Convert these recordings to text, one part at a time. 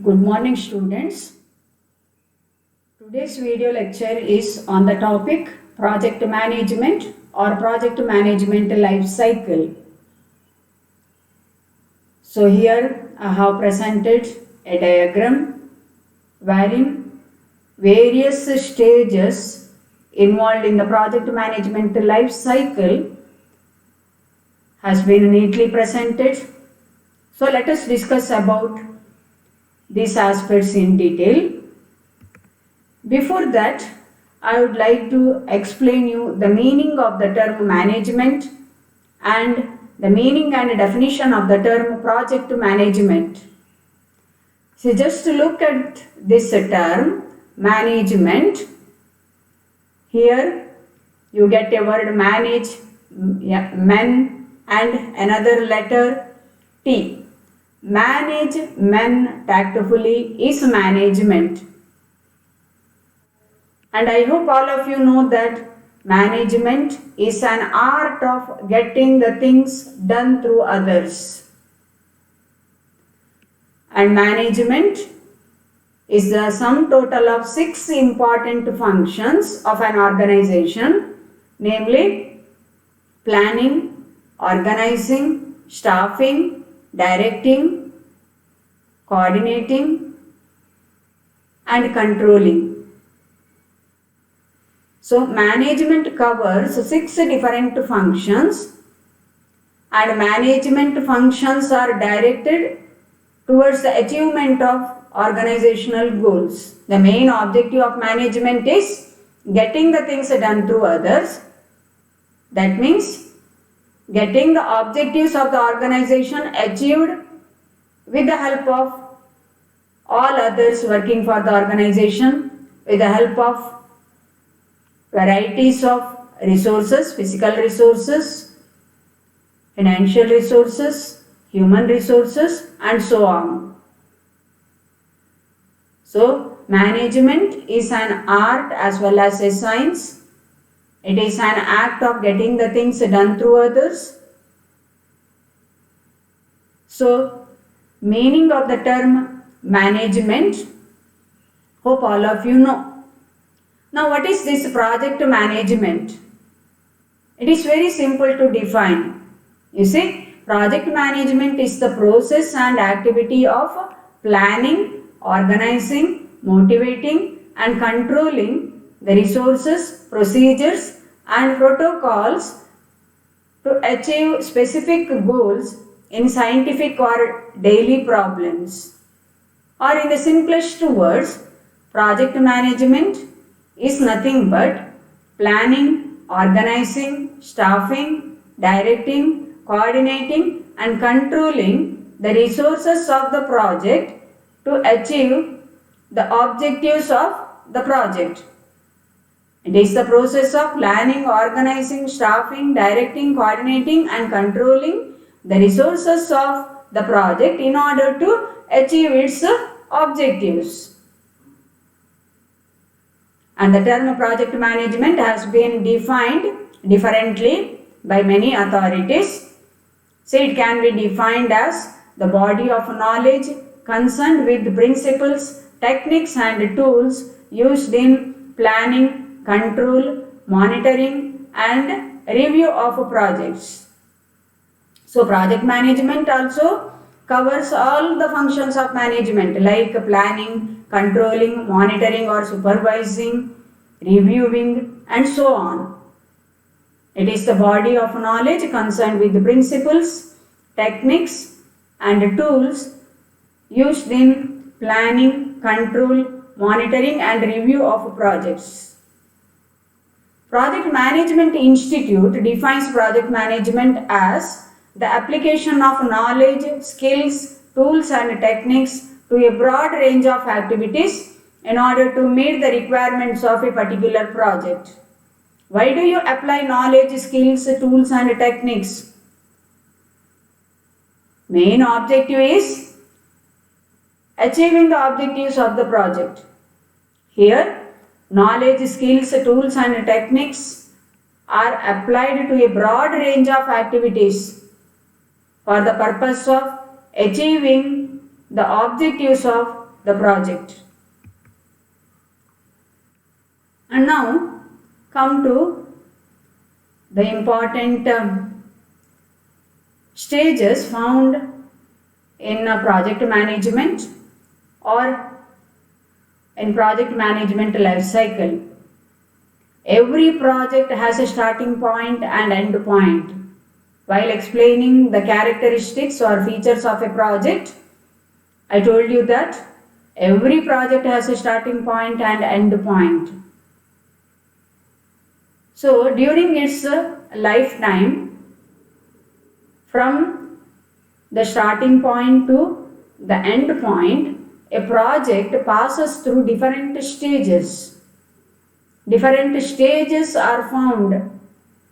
Good morning, students. Today's video lecture is on the topic project management or project management life cycle. So here I have presented a diagram wherein various stages involved in the project management life cycle has been neatly presented. So let us discuss about these aspects in detail. Before that, I would like to explain you the meaning of the term management and the meaning and definition of the term project management. So just to look at this term management, here you get a word manage, men and another letter T. Manage men tactfully is management. And I hope all of you know that management is an art of getting the things done through others. And management is the sum total of 6 important functions of an organization, namely planning, organizing, staffing, directing, coordinating, and controlling. So management covers 6 different functions, and management functions are directed towards the achievement of organizational goals. The main objective of management is getting the things done through others. That means getting the objectives of the organization achieved with the help of all others working for the organization, with the help of varieties of resources, physical resources, financial resources, human resources, and so on. So, management is an art as well as a science. It is an act of getting the things done through others. So, meaning of the term management, hope all of you know. Now, what is this project management? It is very simple to define. You see, project management is the process and activity of planning, organizing, motivating, and controlling the resources, procedures, and protocols to achieve specific goals in scientific or daily problems. Or in the simplest words, project management is nothing but planning, organizing, staffing, directing, coordinating, and controlling the resources of the project to achieve the objectives of the project. It is the process of planning, organizing, staffing, directing, coordinating, and controlling the resources of the project in order to achieve its objectives. And the term project management has been defined differently by many authorities. So it can be defined as the body of knowledge concerned with principles, techniques, and tools used in planning, control, monitoring, and review of projects. So project management also covers all the functions of management like planning, controlling, monitoring or supervising, reviewing, and so on. It is the body of knowledge concerned with the principles, techniques, and tools used in planning, control, monitoring, and review of projects. Project Management Institute defines project management as the application of knowledge, skills, tools, and techniques to a broad range of activities in order to meet the requirements of a particular project. Why do you apply knowledge, skills, tools, and techniques? Main objective is achieving the objectives of the project. Here, knowledge, skills, tools, and techniques are applied to a broad range of activities for the purpose of achieving the objectives of the project. And now come to the important stages found in project management or in project management life cycle. Every project has a starting point and end point. While explaining the characteristics or features of a project, I told you that every project has a starting point and end point. So during its lifetime, from the starting point to the end point, a project passes through different stages. Different stages are found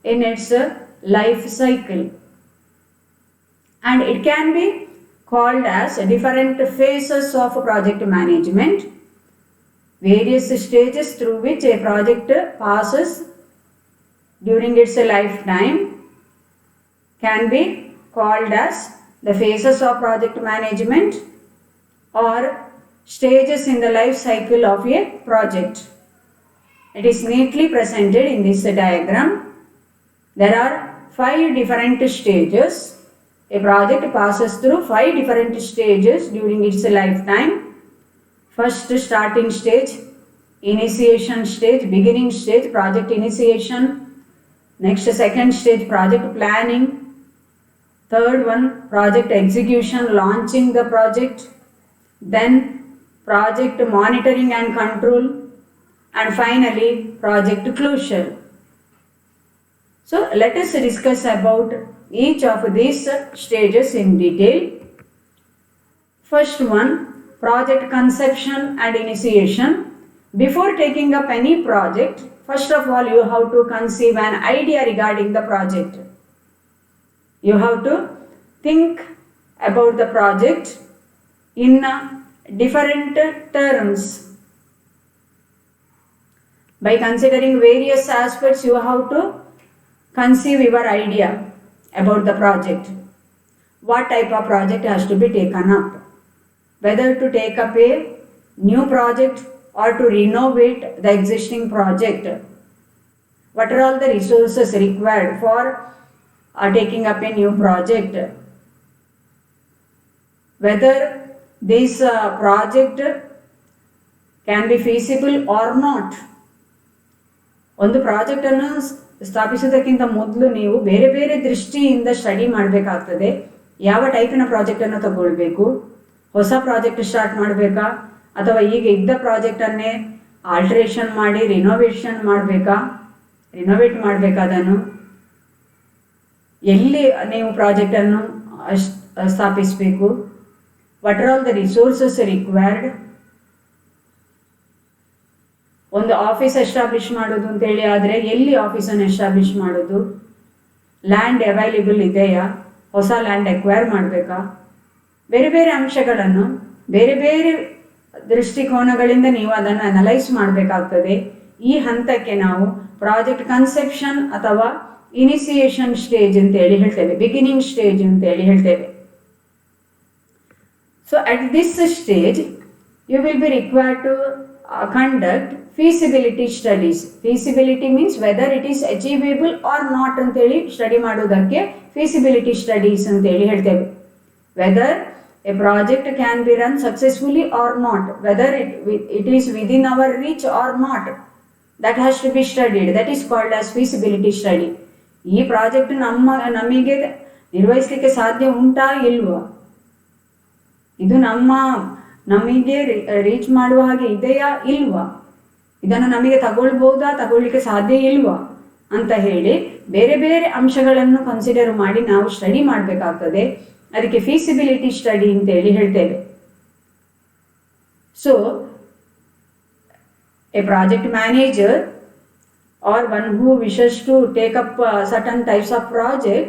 in its life cycle, and it can be called as different phases of project management. Various stages through which a project passes during its lifetime can be called as the phases of project management or stages in the life cycle of a project. It is neatly presented in this diagram. There are 5 different stages. A project passes through 5 different stages during its lifetime. First, starting stage, initiation stage, beginning stage, project initiation. Next, second stage, project planning. Third one, project execution, launching the project. Then, project monitoring and control. And finally, project closure. So, let us discuss about each of these stages in detail. First one, project conception and initiation. Before taking up any project, first of all, you have to conceive an idea regarding the project. You have to think about the project in different terms. By considering various aspects, you have to conceive your idea about the project. What type of project has to be taken up? Whether to take up a new project or to renovate the existing project. What are all the resources required for taking up a new project? Whether this project can be feasible or not. ಒಂದು ಪ್ರಾಜೆಕ್ಟನ್ನು ಸ್ಥಾಪಿಸೋದಕ್ಕಿಂತ ಮೊದಲು ನೀವು ಬೇರೆ ಬೇರೆ ದೃಷ್ಟಿಯಿಂದ study ಮಾಡಬೇಕಾಗ್ತದೆ. ಯಾವ ಟೈಪಿನ ಪ್ರಾಜೆಕ್ಟನ್ನು ತಗೊಳ್ಬೇಕು, ಹೊಸ ಪ್ರಾಜೆಕ್ಟ್ ಸ್ಟಾರ್ಟ್ ಮಾಡಬೇಕಾ ಅಥವಾ ಈಗ ಇದ್ದ ಪ್ರಾಜೆಕ್ಟನ್ನೇ ಆಲ್ಟ್ರೇಷನ್ ಮಾಡಿ ರಿನೋವೇಟ್ ಮಾಡಬೇಕಾ, ಅದನ್ನು ಎಲ್ಲಿ ನೀವು ಪ್ರಾಜೆಕ್ಟನ್ನು ಸ್ಥಾಪಿಸಬೇಕು, what are all the resources required. ಒಂದು ಆಫೀಸ್ ಎಸ್ಟಾಬ್ಲಿಷ್ ಮಾಡೋದು ಅಂತೇಳಿ ಆದರೆ ಎಲ್ಲಿ ಆಫೀಸನ್ನು ಎಸ್ಟಾಬ್ಲಿಷ್ ಮಾಡೋದು, ಲ್ಯಾಂಡ್ ಅವೈಲೇಬಲ್ ಇದೆಯಾ, ಹೊಸ ಲ್ಯಾಂಡ್ ಎಕ್ವೈರ್ ಮಾಡಬೇಕಾ, ಬೇರೆ ಬೇರೆ ಅಂಶಗಳನ್ನು ಬೇರೆ ಬೇರೆ ದೃಷ್ಟಿಕೋನಗಳಿಂದ ನೀವು ಅದನ್ನು ಅನಲೈಸ್ ಮಾಡಬೇಕಾಗ್ತದೆ. ಈ ಹಂತಕ್ಕೆ ನಾವು ಪ್ರಾಜೆಕ್ಟ್ ಕನ್ಸೆಪ್ಷನ್ ಅಥವಾ ಇನಿಸಿಯೇಷನ್ ಸ್ಟೇಜ್ ಅಂತೇಳಿ ಹೇಳ್ತೇವೆ, ಬಿಗಿನಿಂಗ್ ಸ್ಟೇಜ್ ಅಂತೇಳಿ ಹೇಳ್ತೇವೆ. So at this stage you will be required to conduct feasibility studies. Feasibility means whether it is achievable or not ಅಂತೇಳಿ ಸ್ಟಡಿ ಮಾಡೋದಕ್ಕೆ feasibility studies ಅಂತೇಳಿ ಹೇಳ್ತೇವೆ. Whether a project can be run successfully or not, whether it is within our reach or not, that has to be studied. That is called as feasibility study. ಈ project ನಮಗೆ ನಿರ್ವಹಿಸಲಿಕ್ಕೆ ಸಾಧ್ಯ ಉಂಟಾ ಇಲ್ವಾ, ಇದು ನಮಗೆ reach ಮಾಡುವ ಹಾಗೆ ಇದೆಯಾ ಇಲ್ವಾ, ಇದನ್ನು ನಮಗೆ ತಗೊಳ್ಳಿಕ್ಕೆ ಸಾಧ್ಯ ಇಲ್ವಾ ಅಂತ ಹೇಳಿ ಬೇರೆ ಬೇರೆ ಅಂಶಗಳನ್ನು ಕನ್ಸಿಡರ್ ಮಾಡಿ ನಾವು ಸ್ಟಡಿ ಮಾಡಬೇಕಾಗ್ತದೆ. ಅದಕ್ಕೆ ಫೀಸಿಬಿಲಿಟಿ ಸ್ಟಡಿ ಅಂತೇಳಿ ಹೇಳ್ತೇವೆ. So A project manager or one who wishes to take up certain types of project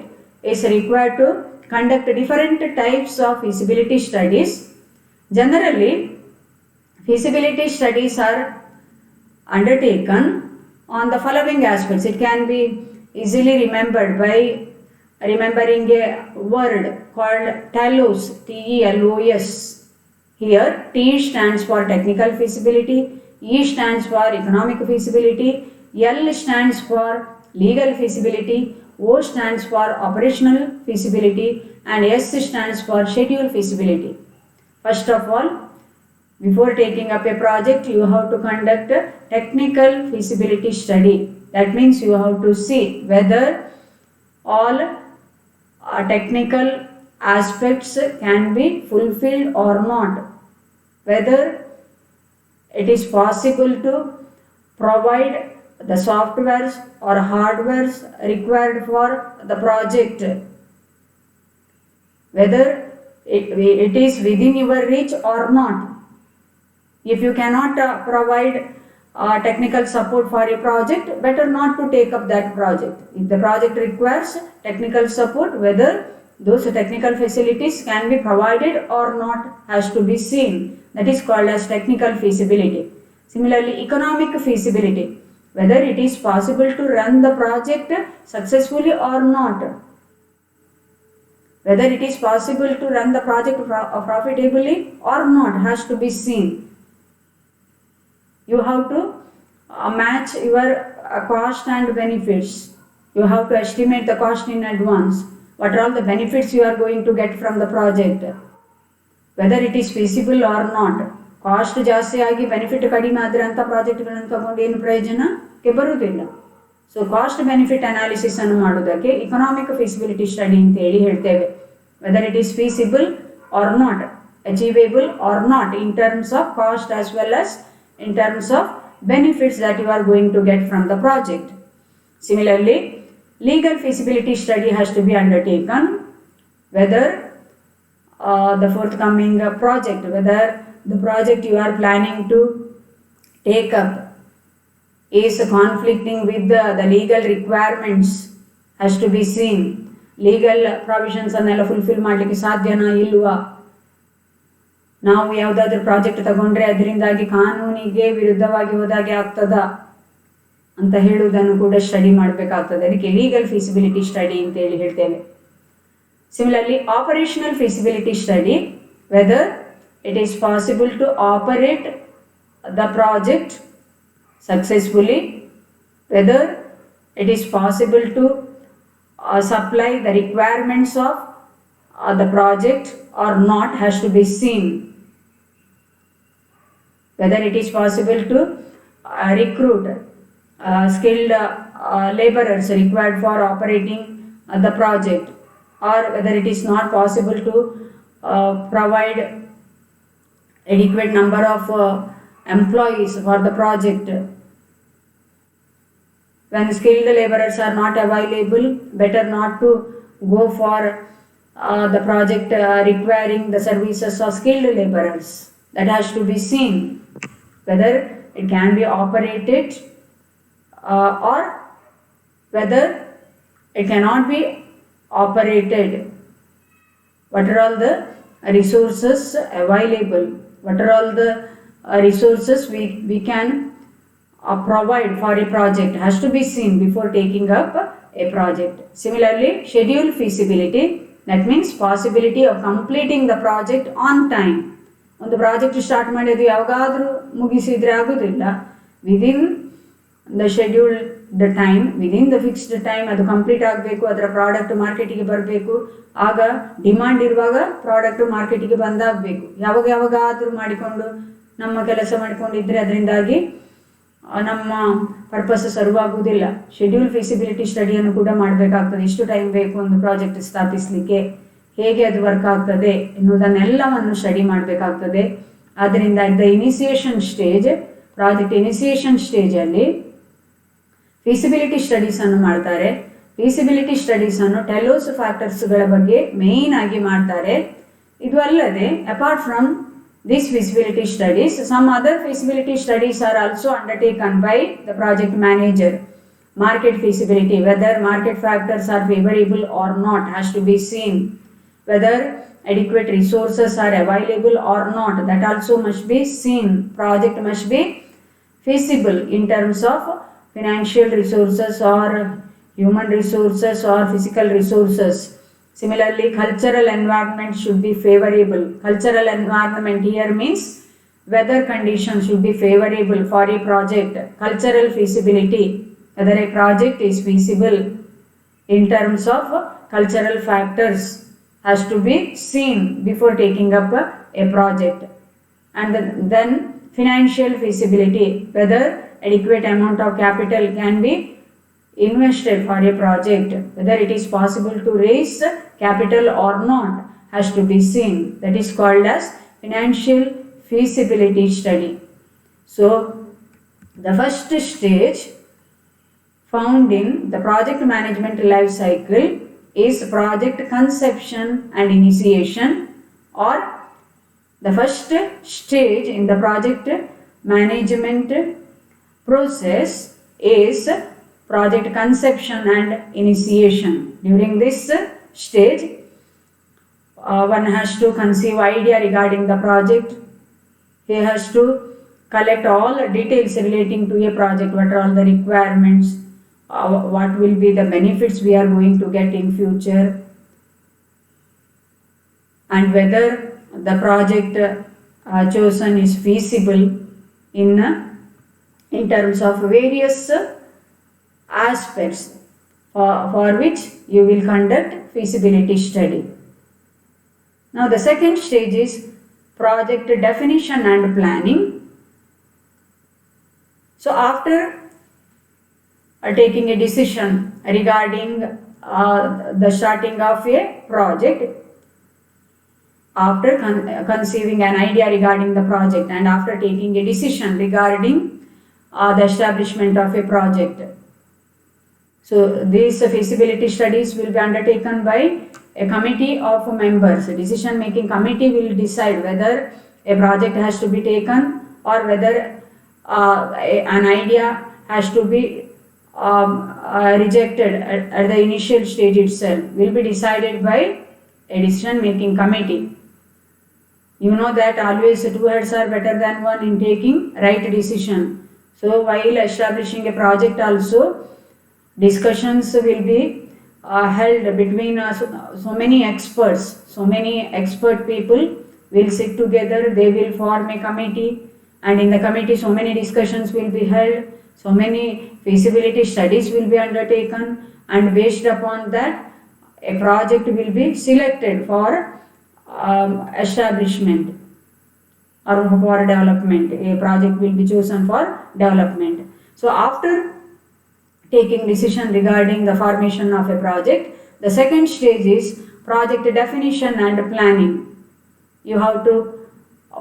is required to conduct different types of feasibility studies. Generally, feasibility studies are undertaken on the following aspects. It can be easily remembered by remembering a word called TELOS, TELOS. Here T stands for technical feasibility, E stands for economic feasibility, L stands for legal feasibility, O stands for operational feasibility, and S stands for schedule feasibility. First of all, before taking up a project, you have to conduct a technical feasibility study. That means you have to see whether all technical aspects can be fulfilled or not, whether it is possible to provide the softwares or hardwares required for the project, whether it is within your reach or not. If you cannot provide technical support for a project, better not to take up that project. If the project requires technical support, whether those technical facilities can be provided or not has to be seen. That is called as technical feasibility. Similarly, economic feasibility, whether it is possible to run the project successfully or not, whether it is possible to run the project profitably or not has to be seen. You have to match your cost and benefits. You have to estimate the cost in advance. What are all the benefits you are going to get from the project, whether it is feasible or not. Cost ಜಾಸ್ತಿ ಆಗಿ benefit ಕಡಿಮೆ ಆದರೆ ಅಂಥ ಪ್ರಾಜೆಕ್ಟ್ಗಳನ್ನು ತಗೊಂಡು ಏನು ಪ್ರಯೋಜನಕ್ಕೆ ಬರುವುದಿಲ್ಲ. So cost benefit analysis ಅನ್ನು ಮಾಡೋದಕ್ಕೆ ಇಕನಾಮಿಕ್ ಫೀಸಿಬಿಲಿಟಿ ಸ್ಟಡಿ ಅಂತ ಹೇಳಿ ಹೇಳ್ತೇವೆ. Whether it is feasible or not, achievable or not in terms of cost as well as in terms of benefits that you are going to get from the project. Similarly, legal feasibility study has to be undertaken whether the forthcoming project, whether the project you are planning to take up is conflicting with the legal requirements has to be seen. Legal provisions ಅನ್ನೆಲ್ಲ fulfil ಮಾಡಲಿಕ್ಕೆ ಸಾಧ್ಯನಾ ಇಲ್ವಾ, ನಾವು ಯಾವುದಾದ್ರೂ project ತಗೊಂಡ್ರೆ ಅದರಿಂದಾಗಿ ಕಾನೂನಿಗೆ ವಿರುದ್ಧವಾಗಿ ಹೋದಾಗೆ ಆಗ್ತದಾ ಅಂತ ಹೇಳುವುದನ್ನು ಕೂಡ ಸ್ಟಡಿ ಮಾಡಬೇಕಾಗ್ತದೆ. ಅದಕ್ಕೆ ಲೀಗಲ್ ಫೀಸಿಬಿಲಿಟಿ ಸ್ಟಡಿ ಅಂತ ಹೇಳಿ ಹೇಳ್ತೇವೆ. Similarly operational feasibility study, whether it is possible to operate the project successfully, whether it is possible to supply the requirements of the project or not has to be seen. Whether it is possible to recruit skilled laborers required for operating the project, or whether it is not possible to provide adequate number of employees for the project. When skilled laborers are not available, better not to go for the project requiring the services of skilled laborers. That has to be seen, whether it can be operated or whether it cannot be operated. What are all the resources available? What are all the resources we can provide for a project has to be seen before taking up a project. Similarly, schedule feasibility, that means possibility of completing the project on time. ಒಂದು project start ಮಾಡಿದ್ದು ಯಾವಾಗಾದರೂ ಮುಗಿಸಿದರೆ ಆಗೋದಿಲ್ಲ. Within the scheduled time, within the fixed time ಅದು complete ಆಗಬೇಕು. ಅದರ product ಮಾರ್ಕೆಟಿಗೆ ಬರಬೇಕು. ಆಗ ಡಿಮಾಂಡ್ ಇರುವಾಗ ಪ್ರಾಡಕ್ಟ್ ಮಾರ್ಕೆಟಿಗೆ ಬಂದಾಗಬೇಕು. ಯಾವಾಗಾದರೂ ಮಾಡಿಕೊಂಡು ನಮ್ಮ ಕೆಲಸ ಮಾಡಿಕೊಂಡಿದ್ದರೆ ಅದರಿಂದಾಗಿ ನಮ್ಮ ಪರ್ಪಸ್ ಸರ್ವ್ ಆಗುವುದಿಲ್ಲ. ಶೆಡ್ಯೂಲ್ ಫೀಸಿಬಿಲಿಟಿ ಸ್ಟಡಿಯನ್ನು ಕೂಡ ಮಾಡಬೇಕಾಗ್ತದೆ. ಎಷ್ಟು ಟೈಮ್ ಬೇಕು ಒಂದು ಪ್ರಾಜೆಕ್ಟ್ ಸ್ಥಾಪಿಸಲಿಕ್ಕೆ, ಹೇಗೆ ಅದು ವರ್ಕ್ ಆಗ್ತದೆ ಎನ್ನುವುದನ್ನೆಲ್ಲವನ್ನು ಸ್ಟಡಿ ಮಾಡಬೇಕಾಗ್ತದೆ. ಆದ್ದರಿಂದ the initiation stage, project initiation ಸ್ಟೇಜಲ್ಲಿ ಫೀಸಿಬಿಲಿಟಿ ಸ್ಟಡೀಸನ್ನು ಮಾಡ್ತಾರೆ. ಫೀಸಿಬಿಲಿಟಿ ಸ್ಟಡೀಸನ್ನು ಟೆಲೋಸ್ ಫ್ಯಾಕ್ಟರ್ಸ್ಗಳ ಬಗ್ಗೆ ಮೇಯ್ನ್ ಆಗಿ ಮಾಡ್ತಾರೆ. ಇದು ಅಲ್ಲದೆ apart from these feasibility studies, some other feasibility studies are also undertaken by the project manager. Market feasibility, whether market factors are favorable or not has to be seen. Whether adequate resources are available or not, that also must be seen. Project must be feasible in terms of financial resources or human resources or physical resources. Similarly, cultural environment should be favorable. Cultural environment here means weather conditions should be favorable for a project. Cultural feasibility, whether a project is feasible in terms of cultural factors has to be seen before taking up a project. And then financial feasibility, whether adequate amount of capital can be invested for a project, whether it is possible to raise capital or not has to be seen. That is called as financial feasibility study. So the first stage found in the project management life cycle is project conception and initiation, or the first stage in the project management process is project conception and initiation. During this stage, one has to conceive idea regarding the project. He has to collect all details relating to a project. What are all the requirements? What will be the benefits we are going to get in future? And whether the project chosen is feasible in terms of various aspects for which you will conduct feasibility study. Now the second stage is project definition and planning. So after taking a decision regarding the starting of a project, after conceiving an idea regarding the project, and after taking a decision regarding the establishment of a project. So these feasibility studies will be undertaken by a committee of members. A decision making committee will decide whether a project has to be taken or whether an idea has to be rejected at the initial stage itself. Will be decided by a decision making committee. You know that always two heads are better than one in taking right decision. So while establishing a project also, discussions will be held between so many experts. So many expert people will sit together, they will form a committee, and in the committee so many discussions will be held, so many feasibility studies will be undertaken, and based upon that a project will be selected for establishment or for development. A project will be chosen for development. So after taking decision regarding the formation of a project, the second stage is project definition and planning. You have to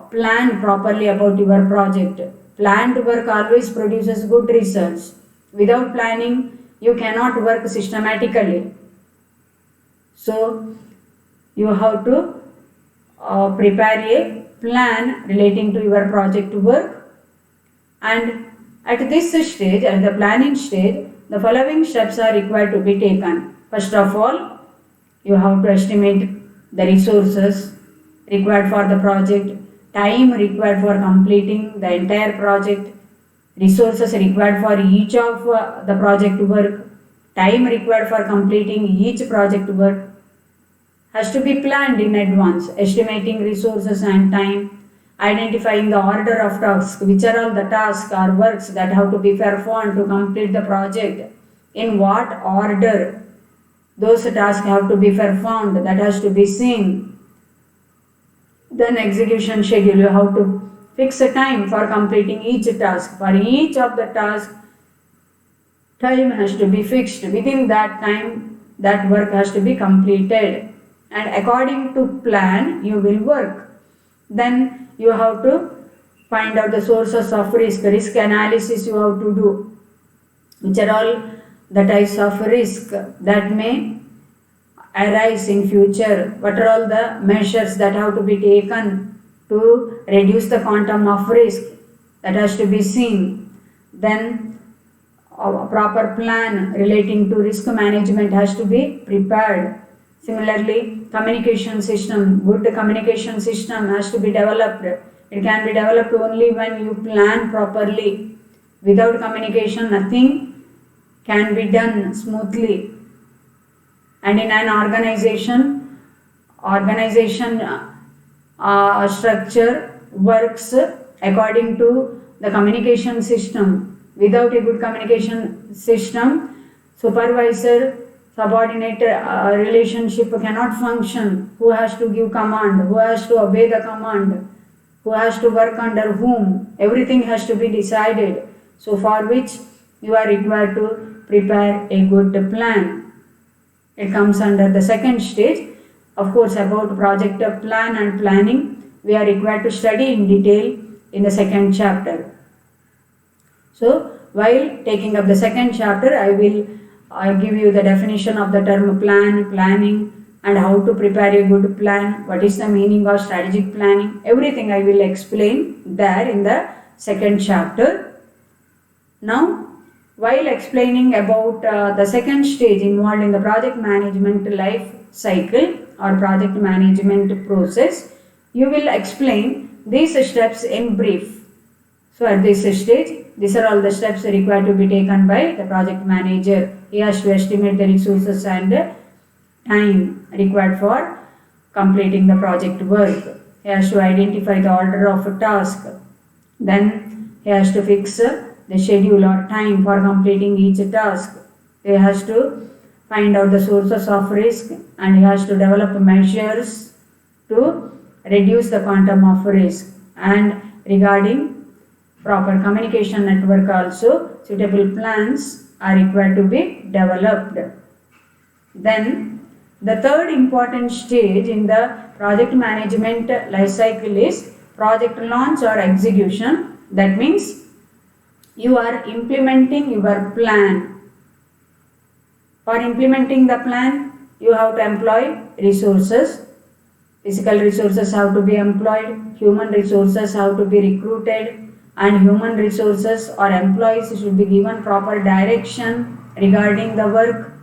plan properly about your project. Planned work always produces good results. Without planning, you cannot work systematically. So you have to prepare a plan relating to your project work, and at this stage, at the planning stage, the following steps are required to be taken. First of all, you have to estimate the resources required for the project, time required for completing the entire project, resources required for each of the project work, time required for completing each project work has to be planned in advance. Estimating resources and time, identifying the order of tasks, which are all the tasks or works that have to be performed to complete the project, in what order those tasks have to be performed, that has to be seen. Then execution schedule, you have to fix a time for completing each task. For each of the tasks, time has to be fixed. Within that time, that work has to be completed, and according to plan you will work. Then you have to find out the sources of risk analysis you have to do, which are all the types of risk that may arise in future, what are all the measures that have to be taken to reduce the quantum of risk, that has to be seen. Then a proper plan relating to risk management has to be prepared. Similarly, communication system, good communication system has to be developed. It can be developed only when you plan properly. Without communication, nothing can be done smoothly. And in an organization structure works according to the communication system. Without a good communication system, supervisor subordinate relationship cannot function. Who has to give command, who has to obey the command, who has to work under whom, everything has to be decided. So for which you are required to prepare a good plan. It comes under the second stage. Of course, about project plan and planning, we are required to study in detail in the second chapter. So, while taking up the second chapter, I will give you the definition of the term plan, planning, and how to prepare a good plan, what is the meaning of strategic planning, everything I will explain there in the second chapter. Now, while explaining about the second stage involved in the project management life cycle or project management process, you will explain these steps in brief. So at this stage, these are all the steps required to be taken by the project manager. He has to estimate the resources and time required for completing the project work. He has to identify the order of task. Then he has to fix the schedule or time for completing each task. He has to find out the sources of risk and he has to develop measures to reduce the quantum of risk. And regarding proper communication network also, suitable plans are required to be developed. Then the third important stage in the project management life cycle is project launch or execution. That means you are implementing your plan. For implementing the plan, you have to employ resources. Physical resources have to be employed, human resources have to be recruited, and human resources or employees should be given proper direction regarding the work.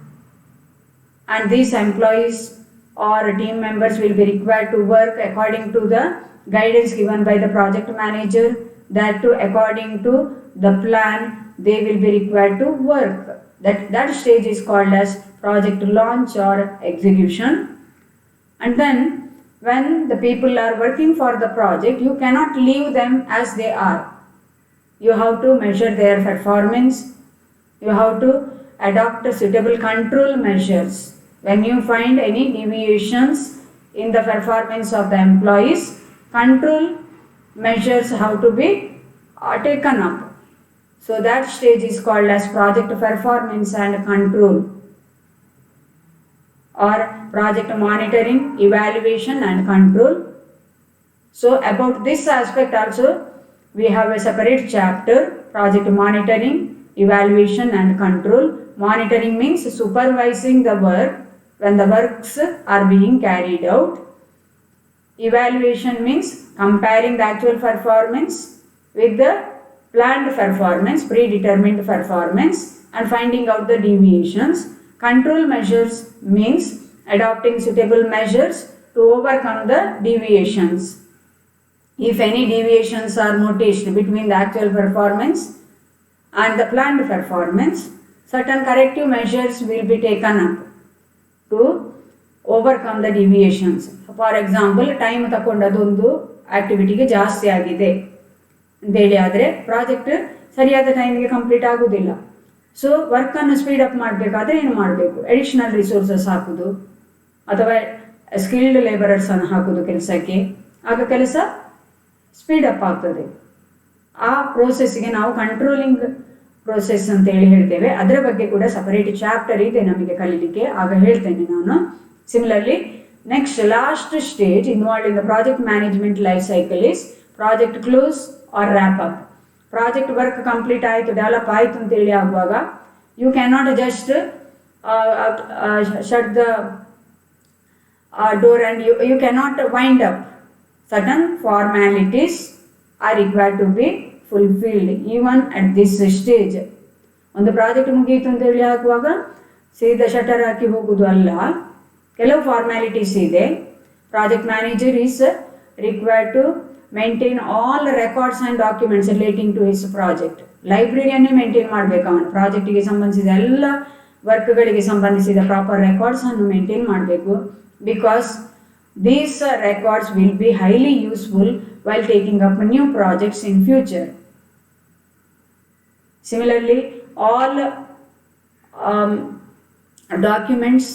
And these employees or team members will be required to work according to the guidance given by the project manager. That too, according to the plan, they will be required to work. That stage is called as project launch or execution. And then when the people are working for the project, you cannot leave them as they are. You have to measure their performance. You have to adopt suitable control measures. When you find any deviations in the performance of the employees, control measures have to be taken up. So that stage is called as project performance and control, or project monitoring, evaluation and control. So about this aspect also, we have a separate chapter, project monitoring, evaluation and control. Monitoring means supervising the work when the works are being carried out. Evaluation means comparing the actual performance with the planned performance, predetermined performance, and finding out the deviations. Control measures means adopting suitable measures to overcome the deviations. If any deviations are noticed between the actual performance and the planned performance, certain corrective measures will be taken up to overcome the deviations. For example, time ತಗೊಂಡದೊಂದು ಆಕ್ಟಿವಿಟಿಗೆ ಜಾಸ್ತಿ ಆಗಿದೆ ಅಂತೇಳಿ ಆದರೆ project ಸರಿಯಾದ ಟೈಮಿಗೆ complete ಆಗುವುದಿಲ್ಲ. So ವರ್ಕನ್ನು speed up ಮಾಡಬೇಕಾದ್ರೆ ಏನು ಮಾಡಬೇಕು? ಅಡಿಷನಲ್ ರಿಸೋರ್ಸಸ್ ಹಾಕೋದು ಅಥವಾ ಸ್ಕಿಲ್ಡ್ ಲೇಬರರ್ಸನ್ನು ಹಾಕೋದು ಕೆಲಸಕ್ಕೆ. ಆಗ ಕೆಲಸ ಸ್ಪೀಡಪ್ ಆಗ್ತದೆ. ಆ ಪ್ರೋಸೆಸ್ಗೆ ನಾವು ಕಂಟ್ರೋಲಿಂಗ್ ಪ್ರೋಸೆಸ್ ಅಂತೇಳಿ ಹೇಳ್ತೇವೆ. ಅದರ ಬಗ್ಗೆ ಕೂಡ ಸಪರೇಟ್ ಚಾಪ್ಟರ್ ಇದೆ ನಮಗೆ ಕಲೀಲಿಕ್ಕೆ, ಆಗ ಹೇಳ್ತೇನೆ ನಾನು. Similarly, next last stage involved in the project management life cycle is project close or wrap up. Project work complete ಆಯಿತು, ಡೆವಲಪ್ ಆಯಿತು ಅಂತೇಳಿ ಆಗುವಾಗ you cannot just shut the door and you cannot wind up. Certain formalities are required to be fulfilled even at this stage. ಒಂದು project ಮುಗಿಯಿತು ಅಂತೇಳಿ ಆಗುವಾಗ ಸೀದಾ shutter ಹಾಕಿ ಹೋಗುದು ಅಲ್ಲ, ಕೆಲವು ಫಾರ್ಮ್ಯಾಲಿಟೀಸ್ ಇದೆ. Project manager is required to maintain all records and documents relating to his project. ಲೈಬ್ರರಿಯನ್ನೇ ಮೇಂಟೈನ್ ಮಾಡಬೇಕು ಅವನು. ಪ್ರಾಜೆಕ್ಟಿಗೆ ಸಂಬಂಧಿಸಿದ ಎಲ್ಲ ವರ್ಕ್ಗಳಿಗೆ ಸಂಬಂಧಿಸಿದ ಪ್ರಾಪರ್ ರೆಕಾರ್ಡ್ಸನ್ನು ಮೇಂಟೈನ್ ಮಾಡಬೇಕು. Because these records will be highly useful while taking up new projects in future. Similarly, all documents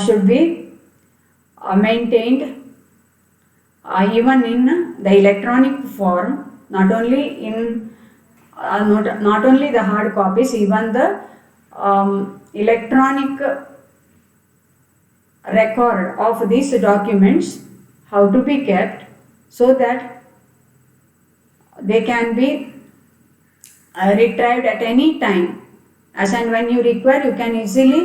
should be maintained even in the electronic form, not only in not only the hard copies, even the electronic record of these documents, how to be kept, so that they can be retrieved at any time. As and when you require, you can easily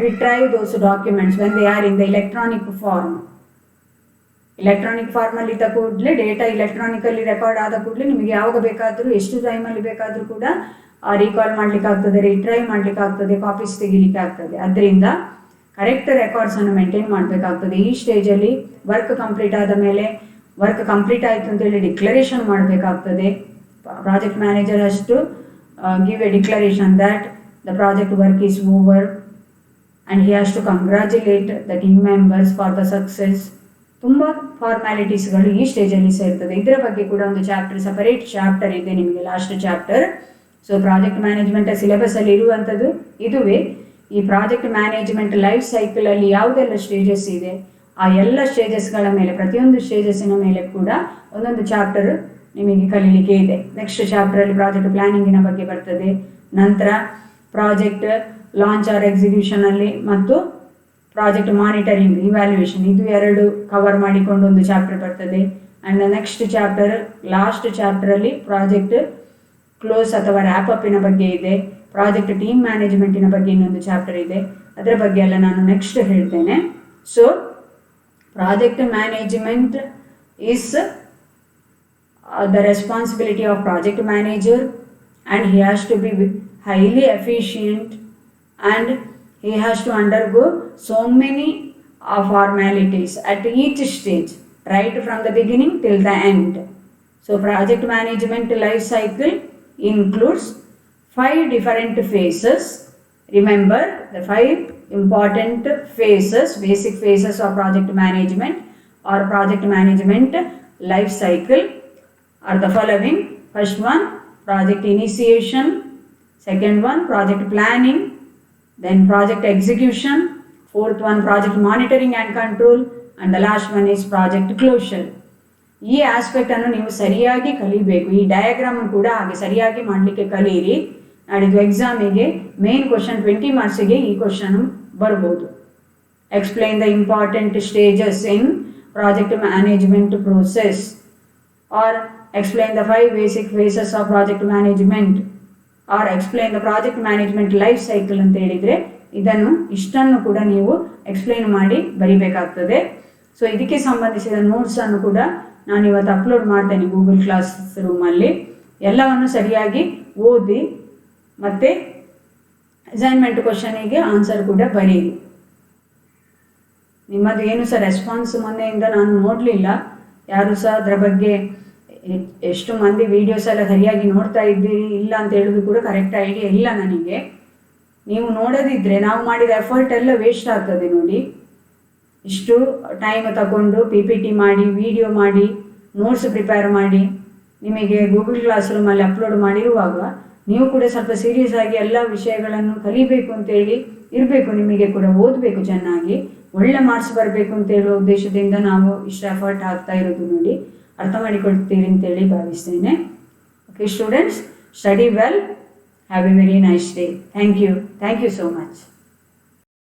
retrieve those documents when they are in the electronic form. Electronic ಫಾರ್ಮಲ್ಲಿ ಇದ್ದ ಕೂಡಲೇ, data electronically record ಆದ ಕೂಡಲೇ ನಿಮಗೆ ಯಾವಾಗ ಬೇಕಾದರೂ, ಎಷ್ಟು ಟೈಮಲ್ಲಿ ಬೇಕಾದರೂ ಕೂಡ ರೀಕಾಲ್ ಮಾಡಲಿಕ್ಕೆ ಆಗ್ತದೆ, ರಿಟ್ರೈವ್ ಮಾಡಲಿಕ್ಕೆ ಆಗ್ತದೆ, ಕಾಪೀಸ್ ತೆಗಿಲಿಕ್ಕೆ ಆಗ್ತದೆ. ಅದರಿಂದ ಕರೆಕ್ಟ್ ರೆಕಾರ್ಡ್ಸನ್ನು ಮೇಂಟೈನ್ ಮಾಡಬೇಕಾಗ್ತದೆ. ಈ ಸ್ಟೇಜಲ್ಲಿ ವರ್ಕ್ ಕಂಪ್ಲೀಟ್ ಆದ ಮೇಲೆ, ವರ್ಕ್ ಕಂಪ್ಲೀಟ್ ಆಯಿತು ಅಂತೇಳಿ ಡಿಕ್ಲರೇಷನ್ ಮಾಡಬೇಕಾಗ್ತದೆ. Project manager has to give a declaration that the project work is over and he has to congratulate the team members for the success. ತುಂಬ ಫಾರ್ಮ್ಯಾಲಿಟೀಸ್ಗಳು ಈ ಸ್ಟೇಜಲ್ಲಿ ಸೇರ್ತದೆ. ಇದರ ಬಗ್ಗೆ ಕೂಡ ಒಂದು ಸಪರೇಟ್ ಚಾಪ್ಟರ್ ಇದೆ ನಿಮಗೆ, last chapter. So project management ಸಿಲೆಬಸ್ಸಲ್ಲಿ ಇರುವಂಥದ್ದು ಇದುವೇ. ಈ ಪ್ರಾಜೆಕ್ಟ್ ಮ್ಯಾನೇಜ್ಮೆಂಟ್ ಲೈಫ್ ಸೈಕಲಲ್ಲಿ ಯಾವುದೆಲ್ಲ ಸ್ಟೇಜಸ್ ಇದೆ, ಆ ಎಲ್ಲ ಸ್ಟೇಜಸ್ಗಳ ಮೇಲೆ, ಪ್ರತಿಯೊಂದು ಸ್ಟೇಜಸ್ಸಿನ ಮೇಲೆ ಕೂಡ ಒಂದೊಂದು ಚಾಪ್ಟರ್ ನಿಮಗೆ ಕಲೀಲಿಕ್ಕೆ ಇದೆ. ನೆಕ್ಸ್ಟ್ ಚಾಪ್ಟರಲ್ಲಿ ಪ್ರಾಜೆಕ್ಟ್ ಪ್ಲಾನಿಂಗಿನ ಬಗ್ಗೆ ಬರ್ತದೆ. ನಂತರ ಪ್ರಾಜೆಕ್ಟ್ ಲಾಂಚ್ ಆರ್ ಎಕ್ಸಿಕ್ಯೂಷನಲ್ಲಿ ಮತ್ತು ಪ್ರಾಜೆಕ್ಟ್ ಮಾನಿಟರಿಂಗ್, ಇವ್ಯಾಲ್ಯೂಯೇಷನ್, ಇದು ಎರಡು ಕವರ್ ಮಾಡಿಕೊಂಡು ಒಂದು ಚಾಪ್ಟರ್ ಬರ್ತದೆ. ಆ್ಯಂಡ್ ನೆಕ್ಸ್ಟ್ ಚಾಪ್ಟರ್, ಲಾಸ್ಟ್ ಚಾಪ್ಟರಲ್ಲಿ ಪ್ರಾಜೆಕ್ಟ್ ಕ್ಲೋಸ್ ಅಥವಾ ರ್ಯಾಪ್ ಅಪ್ಪಿನ ಬಗ್ಗೆ ಇದೆ. ಪ್ರಾಜೆಕ್ಟ್ ಟೀಮ್ ಮ್ಯಾನೇಜ್ಮೆಂಟಿನ ಬಗ್ಗೆ ಇನ್ನೊಂದು ಚಾಪ್ಟರ್ ಇದೆ. ಅದರ ಬಗ್ಗೆ ಎಲ್ಲ ನಾನು ನೆಕ್ಸ್ಟ್ ಹೇಳ್ತೇನೆ. So project management is the responsibility of project manager, and he has to be highly efficient, and he has to undergo so many formalities at each stage, right from the beginning till the end. So project management life cycle includes 5 different phases. Remember the 5 important phases, basic phases of project management or project management life cycle are the following. First one, project initiation. Second one, project planning. Then project execution. Fourth one, project monitoring and control. And the last one is project closure. ಈ aspect ಅನ್ನು ನೀವು ಸರಿಯಾಗಿ ಕಲಿಬೇಕು. ಈ diagram ಕೂಡ ಹಾಗೆ ಸರಿಯಾಗಿ ಮಾಡಲಿಕ್ಕೆ ಕಲಿಯಿರಿ. ನಾಡಿದ್ದು ಎಕ್ಸಾಮಿಗೆ ಮೇನ್ ಕ್ವಶನ್ 20 ಮಾರ್ಕ್ಸಿಗೆ ಈ ಕ್ವಶನ್ ಬರ್ಬೋದು. Explain the important stages in project management process, or explain the 5 basic phases of project management, or explain the project management life cycle ಅಂತ ಹೇಳಿದರೆ ಇಷ್ಟನ್ನು ಕೂಡ ನೀವು ಎಕ್ಸ್ಪ್ಲೈನ್ ಮಾಡಿ ಬರಿಬೇಕಾಗ್ತದೆ. ಸೊ ಇದಕ್ಕೆ ಸಂಬಂಧಿಸಿದ ನೋಟ್ಸನ್ನು ಕೂಡ ನಾನು ಇವತ್ತು ಅಪ್ಲೋಡ್ ಮಾಡ್ತೇನೆ ಗೂಗಲ್ ಕ್ಲಾಸ್ ರೂಮಲ್ಲಿ. ಎಲ್ಲವನ್ನು ಸರಿಯಾಗಿ ಓದಿ ಮತ್ತು ಅಸೈನ್ಮೆಂಟ್ ಕ್ವಶನಿಗೆ ಆನ್ಸರ್ ಕೂಡ ಬರೀರಿ. ನಿಮ್ಮದು ಏನು ಸಹ ರೆಸ್ಪಾನ್ಸ್ ಮೊನ್ನೆಯಿಂದ ನಾನು ನೋಡಲಿಲ್ಲ, ಯಾರು ಸಹ ಅದರ ಬಗ್ಗೆ ಎಷ್ಟು ಮಂದಿ ವೀಡಿಯೋಸ್ ಎಲ್ಲ ಸರಿಯಾಗಿ ನೋಡ್ತಾ ಇದ್ದೀರಿ ಇಲ್ಲ ಅಂತ ಹೇಳೋದು ಕೂಡ ಕರೆಕ್ಟ್ ಐಡಿಯಾ ಇಲ್ಲ ನನಗೆ. ನೀವು ನೋಡೋದಿದ್ದರೆ ನಾವು ಮಾಡಿದ ಎಫರ್ಟ್ ಎಲ್ಲ ವೇಸ್ಟ್ ಆಗ್ತದೆ ನೋಡಿ. ಇಷ್ಟು ಟೈಮ್ ತಗೊಂಡು PPT ಮಾಡಿ, ವಿಡಿಯೋ ಮಾಡಿ, ನೋಟ್ಸ್ ಪ್ರಿಪೇರ್ ಮಾಡಿ ನಿಮಗೆ ಗೂಗಲ್ ಕ್ಲಾಸ್ ರೂಮಲ್ಲಿ ಅಪ್ಲೋಡ್ ಮಾಡಿರುವಾಗ ನೀವು ಕೂಡ ಸ್ವಲ್ಪ ಸೀರಿಯಸ್ ಆಗಿ ಎಲ್ಲ ವಿಷಯಗಳನ್ನು ಕಲಿಬೇಕು ಅಂತೇಳಿ ಇರಬೇಕು. ನಿಮಗೆ ಕೂಡ ಓದಬೇಕು, ಚೆನ್ನಾಗಿ ಒಳ್ಳೆ ಮಾರ್ಕ್ಸ್ ಬರಬೇಕು ಅಂತ ಹೇಳುವ ಉದ್ದೇಶದಿಂದ ನಾವು ಇಷ್ಟು ಎಫರ್ಟ್ ಹಾಕ್ತಾ ಇರೋದು ನೋಡಿ. ಅರ್ಥ ಮಾಡಿಕೊಳ್ತೀರಿ ಅಂತೇಳಿ ಭಾವಿಸ್ತೇನೆ. Okay students, study well, have a very nice day. Thank you so much.